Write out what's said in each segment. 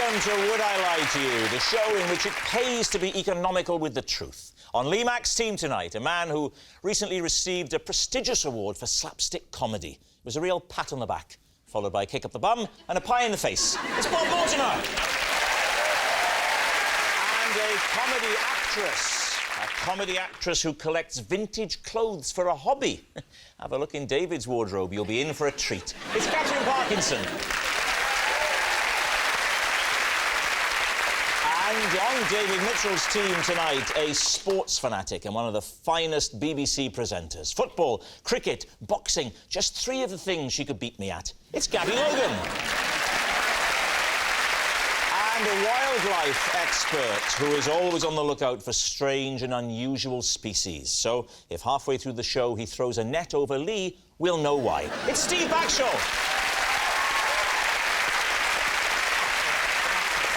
Welcome to Would I Lie to You, the show in which it pays to be economical with the truth. On Lee Mack's team tonight, a man who recently received a prestigious award for slapstick comedy. It was a real pat on the back, followed by a kick up the bum and a pie in the face. It's Bob Mortimer! And a comedy actress. A comedy actress who collects vintage clothes for a hobby. Have a look in David's wardrobe, you'll be in for a treat. It's Katherine Parkinson. And on David Mitchell's team tonight, a sports fanatic and one of the finest BBC presenters. Football, cricket, boxing, just three of the things she could beat me at. It's Gabby Logan. And a wildlife expert who is always on the lookout for strange and unusual species. So, if halfway through the show he throws a net over Lee, we'll know why. It's Steve Backshall.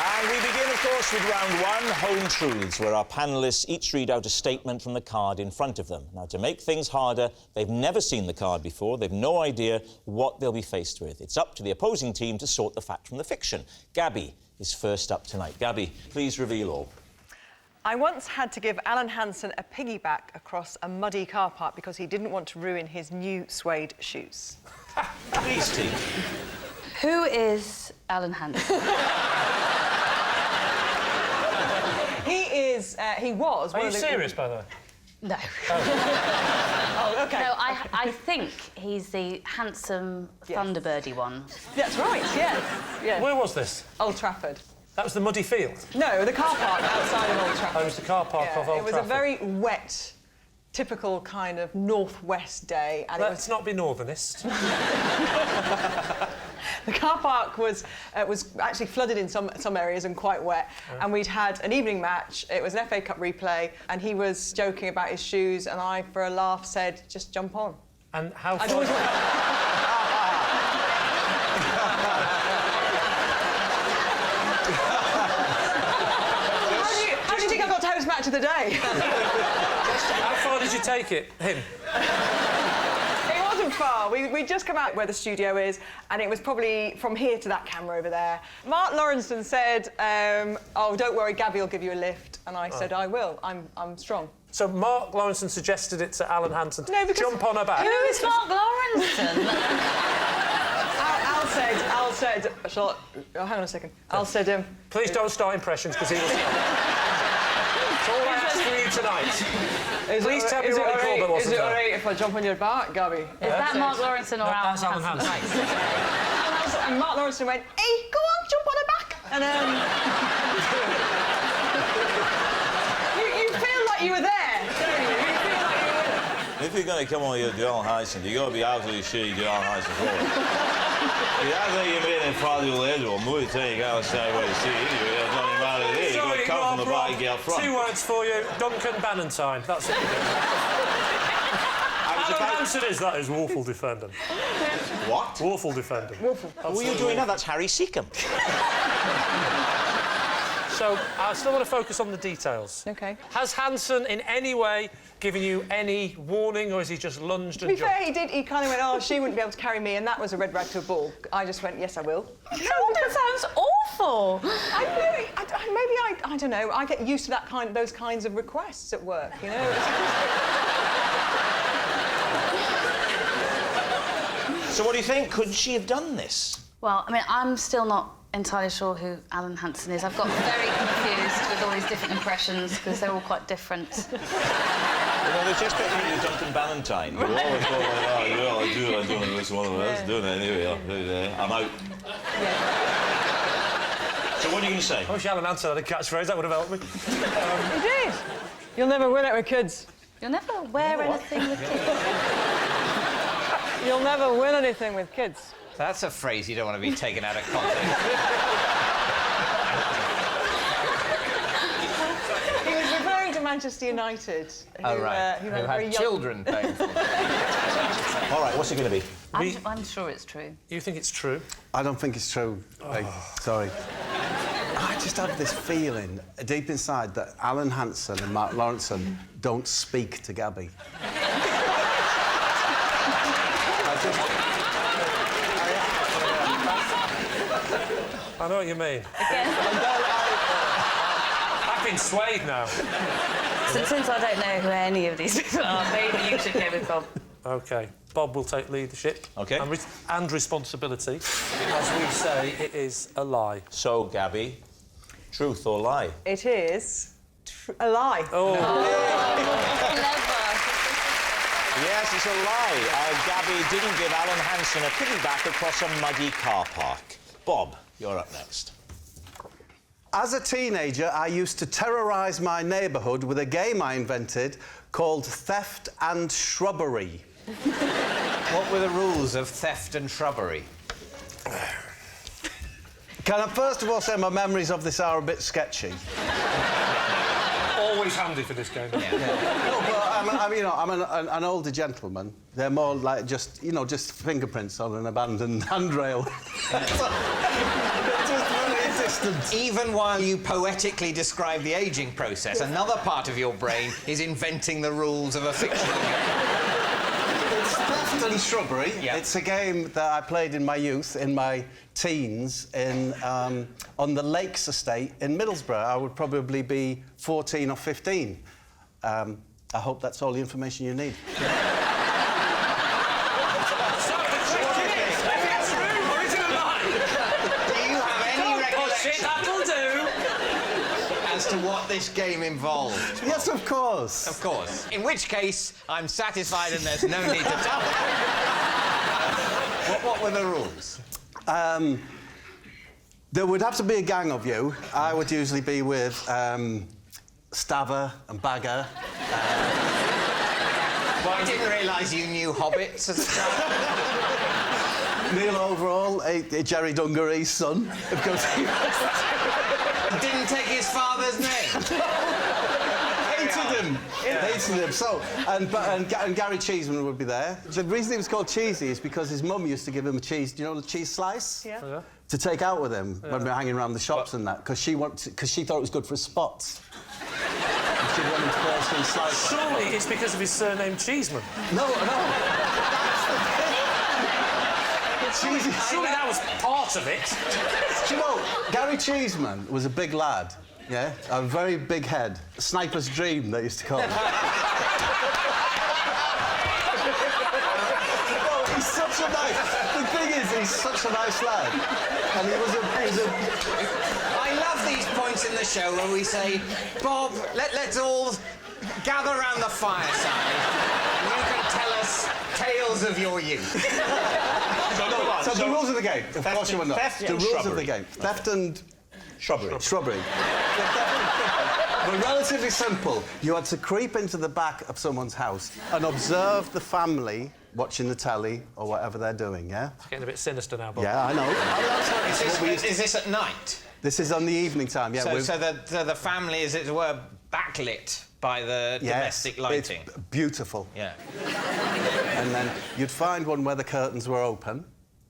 And we begin, of course, with round one, Home Truths, where our panellists each read out a statement from the card in front of them. Now, to make things harder, they've never seen the card before. They've no idea what they'll be faced with. It's up to the opposing team to sort the fact from the fiction. Gabby is first up tonight. Gabby, please reveal all. I once had to give Alan Hansen a piggyback across a muddy car park because he didn't want to ruin his new suede shoes. Please, team. Who is Alan Hansen? He was... Are you serious, by the way? No. Oh, OK. No, I think he's the handsome Thunderbirdy one. That's right, yes. Yeah. Where was this? Old Trafford. That was the muddy field? No, the car park outside of Old Trafford. Oh, it was the car park of Old Trafford. It was a very wet, typical kind of northwest day. And Let's not be northernist. The car park was actually flooded in some areas and quite wet. And we'd had an evening match. It was an FA Cup replay, and he was joking about his shoes, and I, for a laugh, said, "Just jump on." And how far... How do you think I got to host match of the day? How far did you take it, him? It wasn't far. We'd just come out where the studio is, and it was probably from here to that camera over there. Mark Lawrenson said, "Oh, don't worry, Gabby will give you a lift." And I said, "I will. I'm strong." So Mark Lawrenson suggested it to Alan Hansen. No, because... Jump on her back. Who is Mark Lawrenson? Al said... Oh, hang on a second. Al said... Please don't start impressions, because he will start. That's all I ask for you tonight. Please tell me Robbie Corbett wasn't Is it there. all right if I jump on your back, Gabby? Is that Mark Lawrenson or Alan That's Alan Hansen. And Mark Lawrenson went, "Hey, go on, jump on her back." And you feel like you were there, don't you? You feel like you were there. If you're going to come on your Alan Hansen, you've got to be absolutely sure you do Alan Hansen for it. I think you're being in front of the lead or more to you go and say what you see anyway. It doesn't matter there. You've got to come from the back and get up front. 2 words for you. Duncan Bannatyne. That's it. Alan Hansen that is woeful defending. What? Woeful defending. Woeful. What are you doing now? That's Harry Seacombe. So, I still want to focus on the details. OK. Has Hansen in any way given you any warning, or has he just lunged To and be jumped? fair, he did. He kind of went, "Oh, she wouldn't be able to carry me," and that was a red rag to a bull. I just went, "Yes, I will." No, that sounds awful. I don't know. I get used to those kinds of requests at work, you know. So what do you think? Could she have done this? Well, I mean, I'm still not entirely sure who Alan Hansen is. I've got very confused with all these different impressions because they're all quite different. Well, there's just definitely Duncan Bannatyne. You always go like, "Oh, yeah, I do this one of us, doing it anyway. I'm out." Yeah. So what are you going to say? I wish Alan Hansen had a catchphrase, that would have helped me. He did. You'll never win it with kids. You'll never wear anything with kids. You'll never win anything with kids. That's a phrase you don't want to be taken out of context. He was referring to Manchester United, who, Oh, right. who Who had very had young... children playing for them. All right, what's it going to be? I'm sure it's true. You think it's true? I don't think it's true. Sorry. I just have this feeling deep inside that Alan Hansen and Mark Lawrenson don't speak to Gabby. I know what you mean. Again, I've been swayed now. since I don't know who any of these people are, maybe you should go with Bob. OK. Bob will take leadership. OK. And responsibility. As we say, it is a lie. So, Gabby, truth or lie? It is a lie. Oh. Clever. Yes, it's a lie. Gabby didn't give Alan Hansen a piggyback across a muddy car park. Bob, you're up next. As a teenager, I used to terrorise my neighbourhood with a game I invented called Theft and Shrubbery. What were the rules of theft and shrubbery? Can I first of all say my memories of this are a bit sketchy? Always handy for this game. No, but I'm an older gentleman. They're more like just fingerprints on an abandoned handrail. Just very distant. Even while you poetically describe the ageing process, another part of your brain is inventing the rules of a fictional game. It's Theft and Shrubbery. Yeah. It's a game that I played in my youth, in my teens, on the Lakes Estate in Middlesbrough. I would probably be 14 or 15. I hope that's all the information you need. As to what this game involved? Yes, of course. Of course. In which case, I'm satisfied and there's no need to tell me. What were the rules? There would have to be a gang of you. I would usually be with Staver and Bagger. Well, I didn't realise you knew hobbits as a child. Neil Overall, Jerry Dungaree's son. Of course, he Didn't take his father's name. hated him. Hated him. So, and Gary Cheeseman would be there. The reason he was called Cheesy is because his mum used to give him a cheese. Do you know the cheese slice? Yeah. Oh, yeah? To take out with him when we were hanging around the shops and that, because she thought it was good for his spots. And she wanted to personally slice. Surely it's because of his surname Cheeseman. No. Surely that was part of it. Do you know, Gary Cheeseman was a big lad, yeah? A very big head. Sniper's dream, they used to call him. Oh, he's such a nice... The thing is, he's such a nice lad. And he was a... I love these points in the show where we say, Bob, let's all gather round the fireside and you can tell us tales of your youth. So the rules of the game, of course you will know. Theft The and rules of shrubbery. the game. Theft and... Shrubbery. Shrubbery. Were relatively simple. You had to creep into the back of someone's house and observe the family watching the telly or whatever they're doing, yeah? It's getting a bit sinister now, Bob. Yeah, I know. Is this at night? This is on the evening time, yeah. So the family, as it were, backlit by the domestic lighting. It's beautiful. Yeah. And then you'd find one where the curtains were open,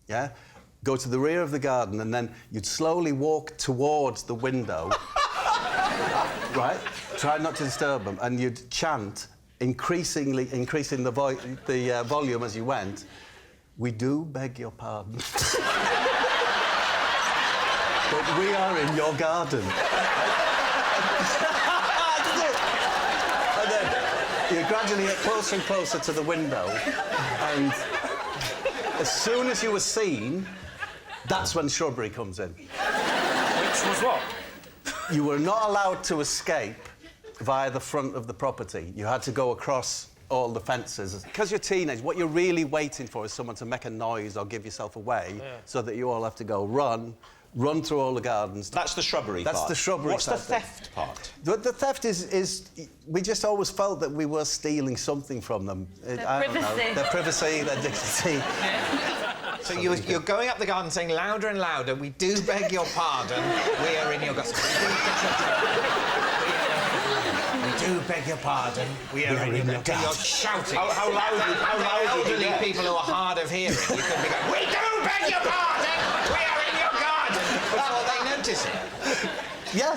yeah? Go to the rear of the garden and then you'd slowly walk towards the window, right? Try not to disturb them, and you'd chant, increasing the volume as you went, "We do beg your pardon. But we are in your garden." And then you gradually get closer and closer to the window, and as soon as you were seen, that's when shrubbery comes in. Which was what? You were not allowed to escape via the front of the property. You had to go across all the fences. Because you're teenage, what you're really waiting for is someone to make a noise or give yourself away, so that you all have to go run through all the gardens. That's the shrubbery part. That's the shrubbery What's the side. theft part? The theft is we just always felt that we were stealing something from them. I don't know. privacy. Their privacy, their dignity. So you're going up the garden saying louder and louder, "We do beg your pardon, we are in your garden." We do beg your pardon, we are in your garden. You're shouting. How loud The did you elderly get? people who are hard of hearing, you could be going, "We do beg your pardon, we are in your garden," before they notice it. Yeah.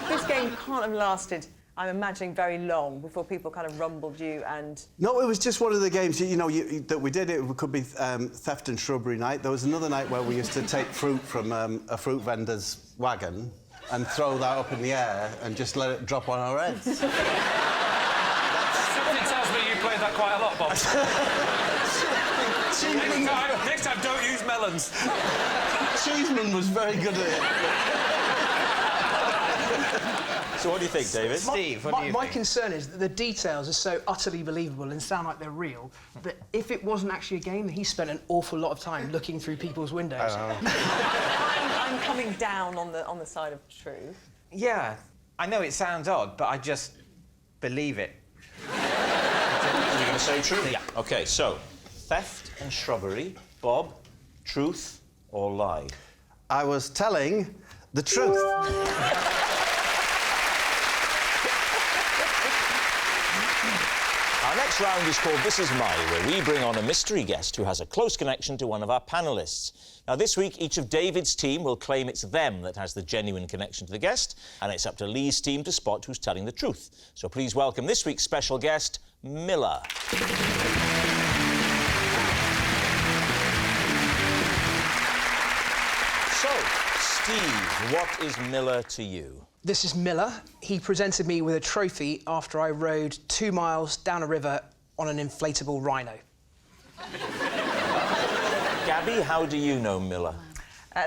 This game can't have lasted I'm imagining, very long before people kind of rumbled you and... No, it was just one of the games, you know, that we did. It could be theft and shrubbery night. There was another night where we used to take fruit from a fruit vendor's wagon and throw that up in the air and just let it drop on our heads. Something tells me you played that quite a lot, Bob. Next time, don't use melons. Cheeseman was very good at it. So what do you think, David? Steve, what do you My think? concern is that the details are so utterly believable and sound like they're real that if it wasn't actually a game, he spent an awful lot of time looking through people's windows. I'm coming down on the side of truth. Yeah, I know it sounds odd, but I just believe it. You're going to say true? Yeah. OK, so, theft and shrubbery. Bob, truth or lie? I was telling the truth. Our next round is called This Is My, where we bring on a mystery guest who has a close connection to one of our panellists. Now, this week, each of David's team will claim it's them that has the genuine connection to the guest, and it's up to Lee's team to spot who's telling the truth. So please welcome this week's special guest, Miller. So, Steve, what is Miller to you? This is Miller. He presented me with a trophy after I rode 2 miles down a river on an inflatable rhino. Gabby, how do you know Miller?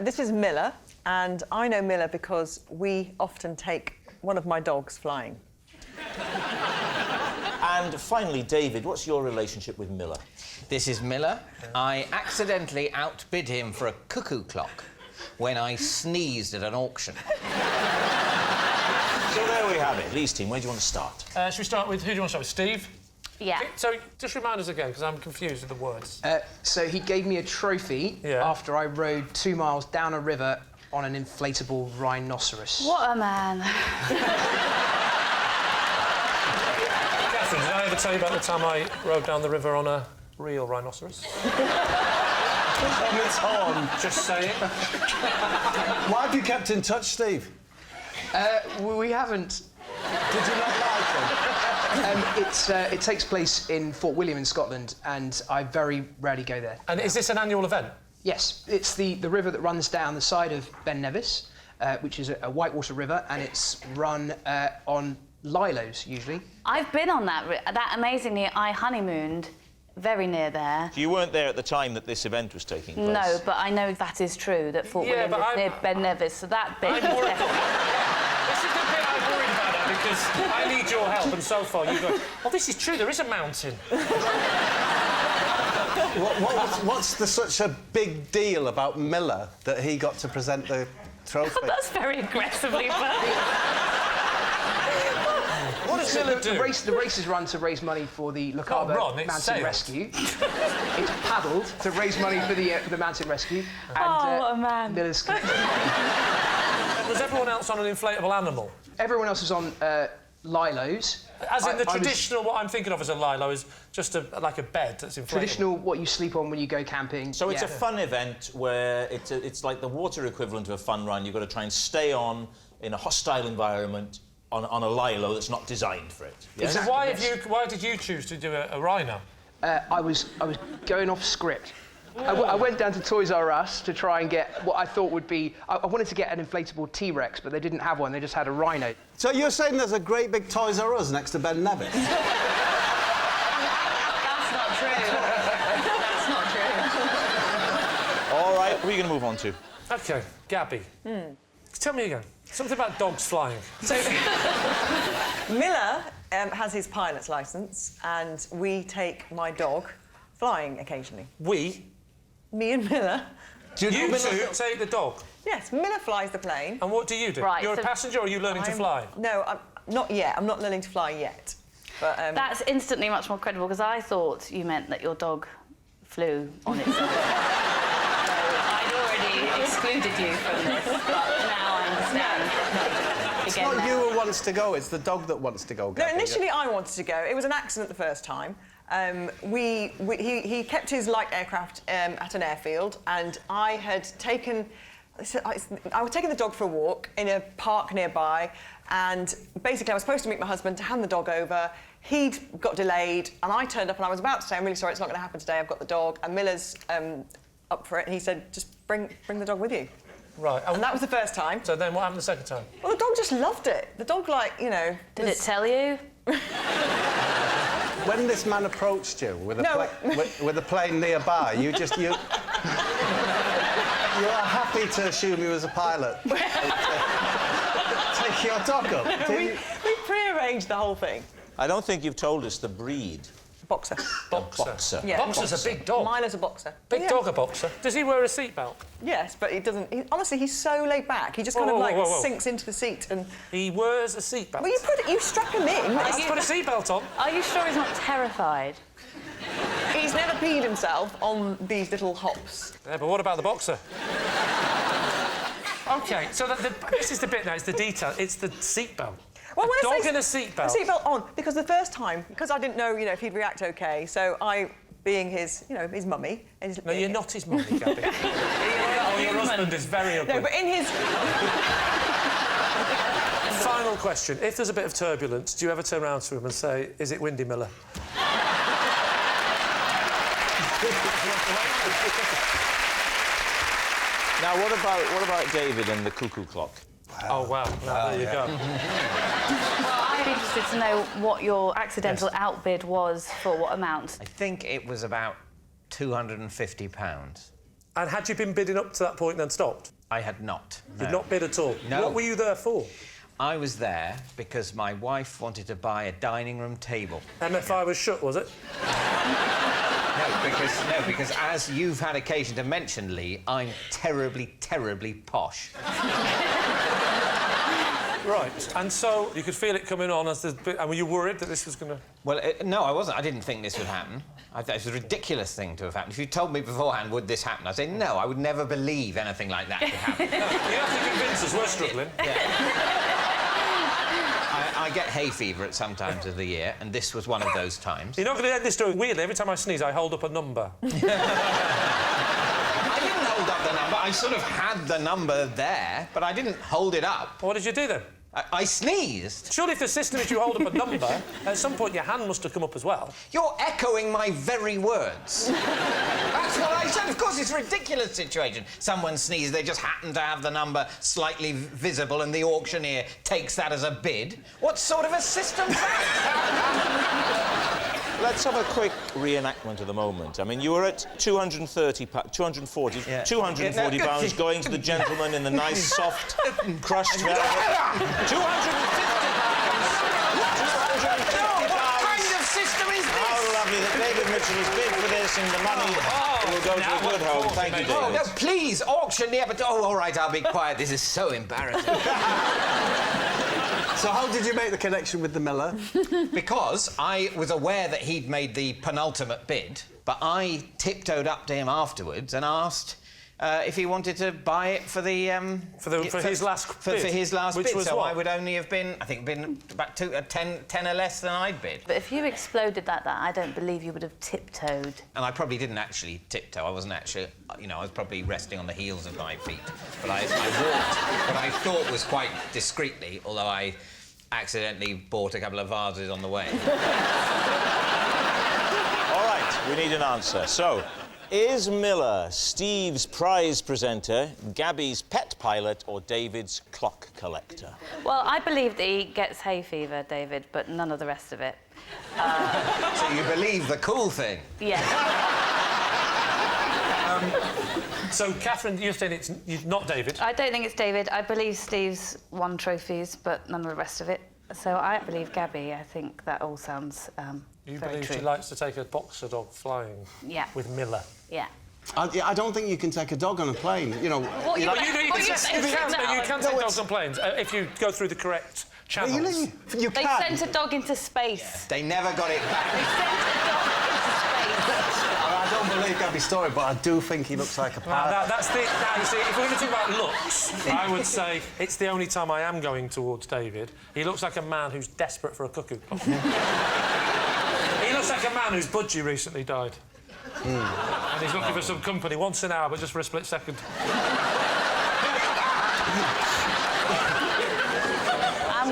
This is Miller, and I know Miller because we often take one of my dogs flying. And finally, David, what's your relationship with Miller? This is Miller. I accidentally outbid him for a cuckoo clock when I sneezed at an auction. So there we have it. Lee's team, where do you want to start? Should we start with... Who do you want to start with? Steve? Yeah. So, just remind us again, because I'm confused with the words. So he gave me a trophy after I rode 2 miles down a river on an inflatable rhinoceros. What a man. Catherine, did I ever tell you about the time I rode down the river on a real rhinoceros? On its horn. Just saying. Why have you kept in touch, Steve? We haven't. Did you not like him? It takes place in Fort William in Scotland, and I very rarely go there. And is this an annual event? Yes, it's the river that runs down the side of Ben Nevis, which is a whitewater river, and it's run on lilos, usually. I've been on that amazingly, I honeymooned very near there. You weren't there at the time that this event was taking place? No, but I know that is true, that Fort William is near Ben Nevis, so that bit is definitely... This is the bit I'm worried about now, because I need your help, and so far you go, oh, this is true, there is a mountain. What's such a big deal about Miller that he got to present the trophy? That's very aggressively put. What does Miller do? The race is run to raise money for the Le Carver Mountain sailed. Rescue. It's paddled to raise money for the mountain rescue. And, what a man. Miller's... Was everyone else on an inflatable animal? Everyone else is on lilos. As in the traditional, what I'm thinking of as a lilo is just like a bed that's inflatable. Traditional, what you sleep on when you go camping. So it's a fun event where it's like the water equivalent of a fun run. You've got to try and stay on in a hostile environment on a lilo that's not designed for it. Yes? Exactly, Why did you choose to do a rhino? I was going off script. I went down to Toys R Us to try and get what I thought would be... I wanted to get an inflatable T-Rex, but they didn't have one. They just had a rhino. So you're saying there's a great big Toys R Us next to Ben Nevis? That's not true. That's not true. All right, what are you going to move on to? OK, Gabby. Tell me again. Something about dogs flying. So, Miller has his pilot's licence, and we take my dog flying occasionally. We? Me and Miller. You two take the dog? Yes, Miller flies the plane. And what do you do? Right, You're so a passenger, or are you learning to fly? No, I'm not yet. I'm not learning to fly yet. But, That's instantly much more credible, because I thought you meant that your dog flew on its own. So I'd already excluded you from this, but now I understand. It's not you who wants to go, it's the dog that wants to go, Gabby. No, initially I wanted to go. It was an accident the first time. He kept his light aircraft at an airfield, and I had taken I was taking the dog for a walk in a park nearby, and basically I was supposed to meet my husband to hand the dog over. He'd got delayed, and I turned up and I was about to say, I'm really sorry, it's not going to happen today, I've got the dog. And Miller's up for it, and he said, just bring the dog with you. Right. And that was the first time. So then what happened the second time? Well, the dog just loved it. The dog, like, you know... Did it tell you? When this man approached you with a plane nearby, you were happy to assume he was a pilot. Take your dog up. We pre-arranged the whole thing. I don't think you've told us the breed. Boxer. Boxer. Yeah. Boxer's a big dog. Milo's a boxer. Big dog, a boxer. Does he wear a seatbelt? Yes, but he doesn't... honestly, he's so laid back. He just kind of, sinks into the seat and... He wears a seatbelt? Well, you strap him in. Let's put a seatbelt on. Are you sure he's not terrified? He's never peed himself on these little hops. Yeah, but what about the boxer? OK, so this is the bit now, it's the detail. It's the seatbelt. Well, a dog in a seatbelt. A seatbelt on, because the first time, because I didn't know, if he'd react OK, so I, being his, his mummy... No, you're not his mummy, Gabby. Your husband is very ugly. No, but in his... Final question. If there's a bit of turbulence, do you ever turn around to him and say, is it windy, Miller? Now, what about David and the cuckoo clock? Oh, well, there you go. Well, I'd be interested to know what your accidental outbid was for what amount. I think it was about £250. And had you been bidding up to that point and then stopped? I had not. You'd not bid at all? No. What were you there for? I was there because my wife wanted to buy a dining room table. MFI was shut, was it? No, because as you've had occasion to mention, Lee, I'm terribly, terribly posh. Right, and so you could feel it coming on as the bit... And were you worried that this was going to... Well, no, I wasn't. I didn't think this would happen. I thought it was a ridiculous thing to have happened. If you told me beforehand, would this happen, I'd say, no, I would never believe anything like that could happen. No, you have to convince us we're struggling. Yeah. I get hay fever at some times of the year, and this was one of those times. You're not going to end this story weirdly. Every time I sneeze, I hold up a number. I didn't hold up the number. I sort of had the number there, but I didn't hold it up. What did you do then? I sneezed. Surely if the system is you hold up a number, at some point your hand must have come up as well. You're echoing my very words. That's what I said. Of course, it's a ridiculous situation. Someone sneezes, they just happen to have the number slightly visible and the auctioneer takes that as a bid. What sort of a system's that? Let's have a quick reenactment of the moment. I mean, you were at 240 pounds going to the gentleman in the nice, soft, crushed velvet. 250 pounds. What kind of system is this? How lovely that David Mitchell has bid for this and the money will go to a good home. Thank you, David. Oh, no, please, auctioneer, but... Oh, all right, I'll be quiet. This is so embarrassing. So how did you make the connection with the Miller? Because I was aware that he'd made the penultimate bid, but I tiptoed up to him afterwards and asked if he wanted to buy it for the... For his last bid? For his last Which bid, was so what? I would only have been, I think, about 10 or less than I'd bid. But if you exploded that, I don't believe you would have tiptoed. And I probably didn't actually tiptoe. I wasn't actually... I was probably resting on the heels of my feet. But I walked what I thought was quite discreetly, although I accidentally bought a couple of vases on the way. All right, we need an answer. So, is Miller Steve's prize presenter, Gabby's pet pilot, or David's clock collector? Well, I believe that he gets hay fever, David, but none of the rest of it. So you believe the cool thing? Yeah. So, Catherine, you're saying it's not David? I don't think it's David. I believe Steve's won trophies, but none of the rest of it. So I believe Gabby. I think that all sounds You very believe true. she likes to take a boxer dog flying? Yeah. With Miller? Yeah. I don't think you can take a dog on a plane. What You can take dogs on planes if you go through the correct channels. Really? You They can. sent a dog into space. They never got it back. They sent a dog into space. I don't believe Gabby's story, but I do think he looks like a pilot. Now, you see, if we're going to talk about looks, I would say it's the only time I am going towards David. He looks like a man who's desperate for a cuckoo clock. He looks like a man whose budgie recently died. And he's looking for some company once an hour, but just for a split second.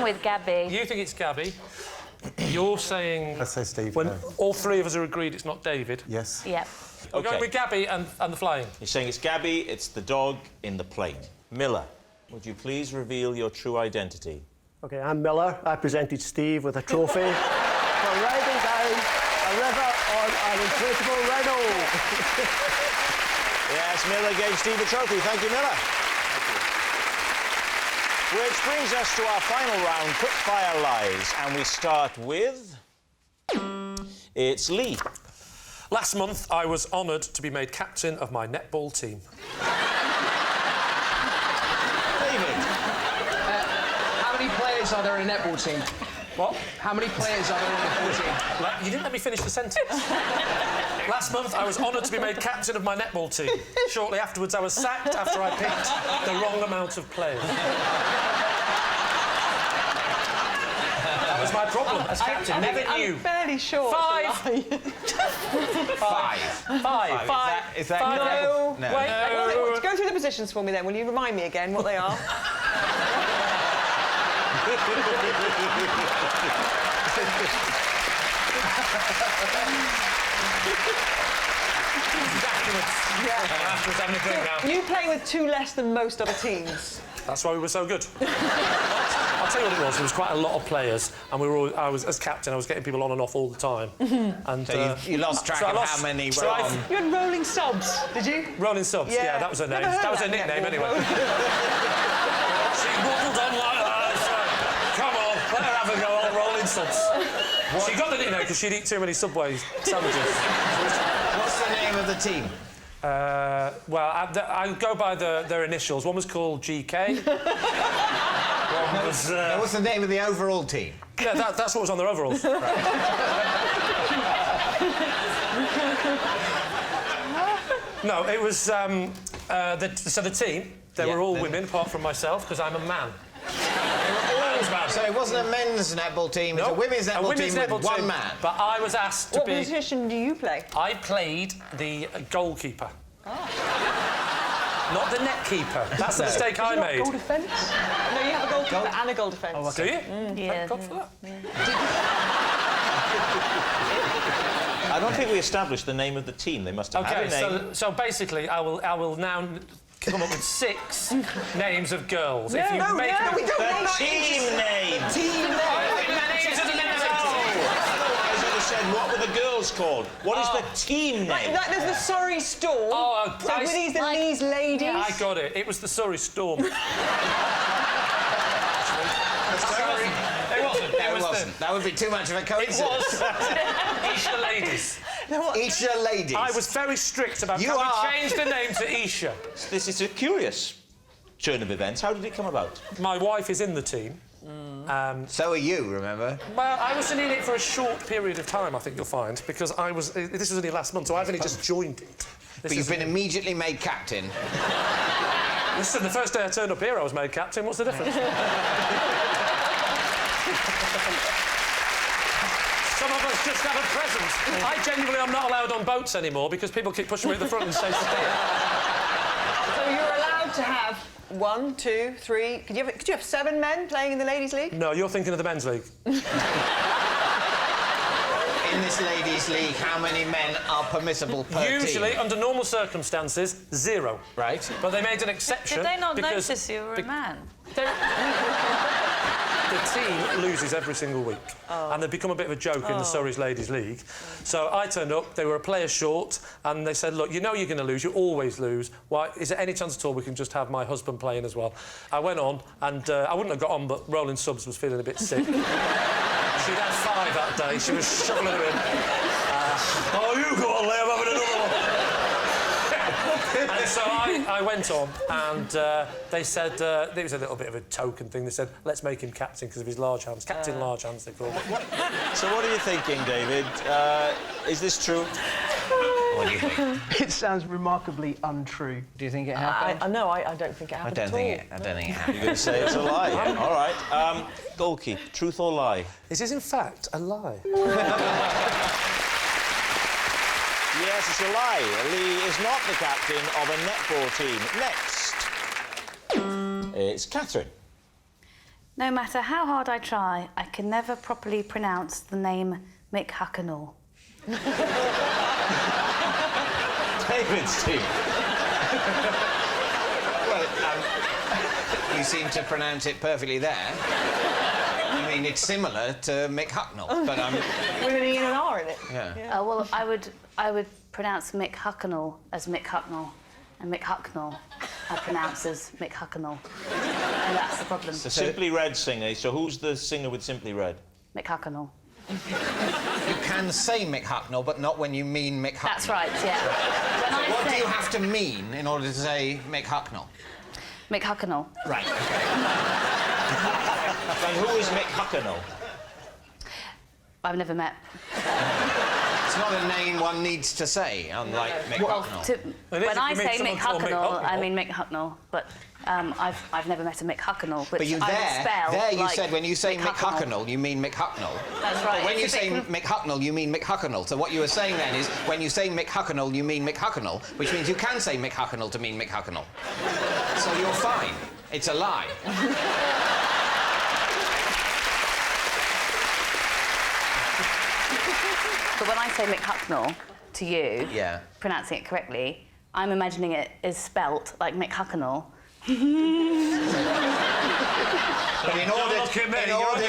I'm with Gabby. You think it's Gabby. You're saying... Let's say Steve. When all three of us are agreed it's not David. Yes. Yep. We're going with Gabby and the flying. You're saying it's Gabby, it's the dog in the plane. Miller, would you please reveal your true identity? OK, I'm Miller. I presented Steve with a trophy for riding down a river on an inflatable rhino. Yes, Miller gave Steve a trophy. Thank you, Miller. Thank you. Which brings us to our final round, quick-fire lies, and we start with... It's Lee. Last month, I was honoured to be made captain of my netball team. David. How many players are there in a netball team? What? How many players are there in a netball team? You didn't let me finish the sentence. Last month, I was honoured to be made captain of my netball team. Shortly afterwards, I was sacked after I picked the wrong amount of players. That was my problem as captain. Never knew. I'm fairly sure. Five. Five. Is that No. No. Wait, go through the positions for me then. Will you remind me again what they are? Afterwards, having a drink now. You play with two less than most other teams. That's why we were so good. I'll tell you what it was. There was quite a lot of players, and I was as captain. I was getting people on and off all the time. And So you lost track of how many were on. You had rolling subs, did you? Rolling subs. Yeah, that was her name. That was her nickname, anyway. She waddled on like that. Come on, let her have a go on rolling subs. She got the nickname because she'd eat too many Subway sandwiches. What's the name of the team? Well, I go by their initials. One was called GK. One was... What's the name of the overall team? Yeah, that's what was on their overalls. No, it was... so the team, they were all women, apart from myself, because I'm a man. So it wasn't a men's netball team, it was a women's netball team with one man. But I was asked to What be... position do you play? I played the goalkeeper. Not the net keeper. That's the mistake I made. Goal defence? No, you have a goalkeeper and a goal defence. Oh, okay. Do you? Yeah. Thank God for that. I don't think we established the name of the team. They must have had a name. So basically, I will now come up with 6 names of girls. No, we don't. Team name! Team name! Said, what were the girls called? What is the team name? There's the Surrey Storm. Oh, so were these ladies? Yeah, I got it. It was the Surrey Storm. It wasn't. That would be too much of a coincidence. It was Isha Ladies. Isha Ladies. I was very strict about... You Can are. we change the name to Isha? This is a curious turn of events. How did it come about? My wife is in the team. So are you, remember? Well, I was in it for a short period of time, I think you'll find, because this was only last month, so I've only just joined it. But you've been immediately made captain. Listen, the first day I turned up here, I was made captain. What's the difference? Some of us just have a presence. I genuinely am not allowed on boats anymore because people keep pushing me at the front and say, stay. So you're allowed to have 1, 2, 3... Could you have 7 men playing in the Ladies' League? No, you're thinking of the men's league. In this ladies' league, how many men are permissible per Usually, team? under normal circumstances, 0. Right. But they made an exception. Did they not because notice you were a man? The team loses every single week, and they've become a bit of a joke in the Surrey's Ladies' League. So I turned up, they were a player short, and they said, look, you know you're going to lose, you always lose. Why, is there any chance at all we can just have my husband playing as well? I went on, and I wouldn't have got on, but Rolling Subs was feeling a bit sick. She'd had 5 that day, she was shoveling them in. Oh, you go on, Lee, I'm having another one. And so I went on, and they said, it was a little bit of a token thing, they said, let's make him captain because of his large hands. Captain Large Hands, they called it. So what are you thinking, David? Is this true? What do you think? It sounds remarkably untrue. Do you think it happened? No, I don't think it happened at all. I don't think it happened. You're going to say it's a lie? All right. Goalkeeper, truth or lie? This is, in fact, a lie. Yes, it's a lie. Lee is not the captain of a netball team. Next, it's Catherine. No matter how hard I try, I can never properly pronounce the name Mick Hucknall. David's team. Well, you seem to pronounce it perfectly there. I mean, it's similar to Mick Hucknall, but With an E and an R in it. Yeah. Well, I would pronounce Mick Hucknall as Mick Hucknall, and Mick Hucknall I pronounce as Mick Hucknall. And that's the problem. The Simply Red singer. So who's the singer with Simply Red? Mick Hucknall. You can say Mick Hucknall, but not when you mean Mick Hucknall. That's right, yeah. When I What do say you have to mean in order to say Mick Hucknall? Mick Hucknall. Right. And who is Mick Hucknall? I've never met. It's not a name one needs to say, unlike Mick Hucknall. When I say Mick someone called Mick Hucknall, I Hucknall. mean Mick Hucknall, but I've never met a Mick Hucknall, which But you I would spell there you like said when you say Mick Hucknall. Hucknall, you mean Mick Hucknall. That's right. But when you It's a say bit Mick Hucknall, you mean Mick Hucknall. So what you were saying then is, when you say Mick Hucknall, you mean Mick Hucknall, which means you can say Mick Hucknall to mean Mick Hucknall. So you're fine. It's a lie. But when I say Mick Hucknall to you, Yeah. pronouncing it correctly, I'm imagining it is spelt like Mick Hucknall. But in order... look at me, in you're order-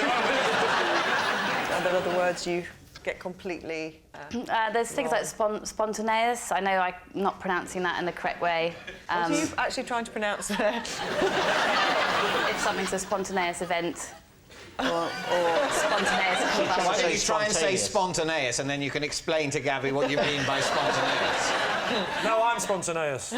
Are there other words you get completely... There's things like spontaneous. I know I'm not pronouncing that in the correct way. What are you actually trying to pronounce there? If something's a spontaneous event or spontaneous Why combustion. don't you try and say Spontaneous. spontaneous, and then you can explain to Gabby what you mean by spontaneous. No, I'm spontaneous.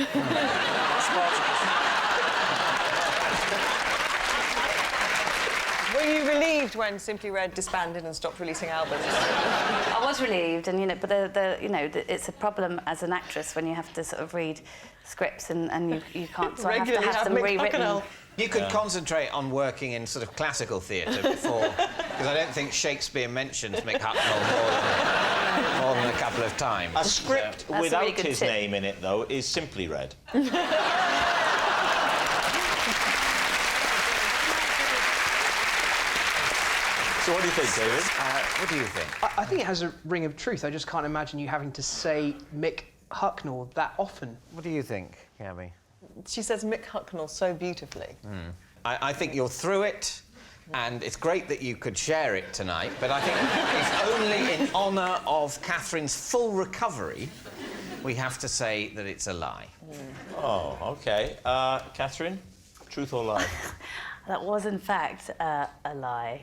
Were you relieved when Simply Red disbanded and stopped releasing albums? I was relieved, and but it's a problem as an actress when you have to sort of read scripts and you can't. So I have to Regularly have them Mick rewritten. Hucknall. You could concentrate on working in sort of classical theatre before, because I don't think Shakespeare mentions Mick Hucknall more than a couple of times. A script a without really good his tip. name in it, though, is Simply Red. So what do you think, David? What do you think? I think it has a ring of truth. I just can't imagine you having to say Mick Hucknall that often. What do you think, Gabby? She says Mick Hucknall so beautifully. I think you're through it, and it's great that you could share it tonight, but I think if only in honour of Catherine's full recovery, we have to say that it's a lie. Oh, OK. Catherine, truth or lie? That was, in fact, a lie.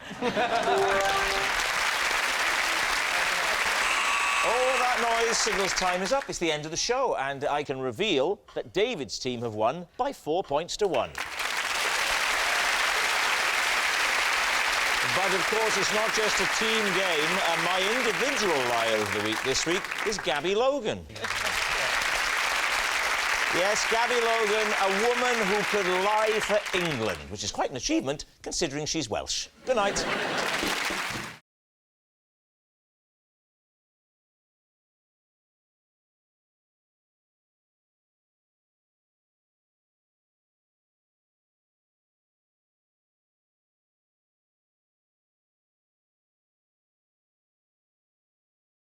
Oh, that noise signals time is up. It's the end of the show, and I can reveal that David's team have won by 4 points to 1. But, of course, it's not just a team game, and my individual liar of the week this week is Gabby Logan. Yes, Gabby Logan, a woman who could lie for England, which is quite an achievement, considering she's Welsh. Good night.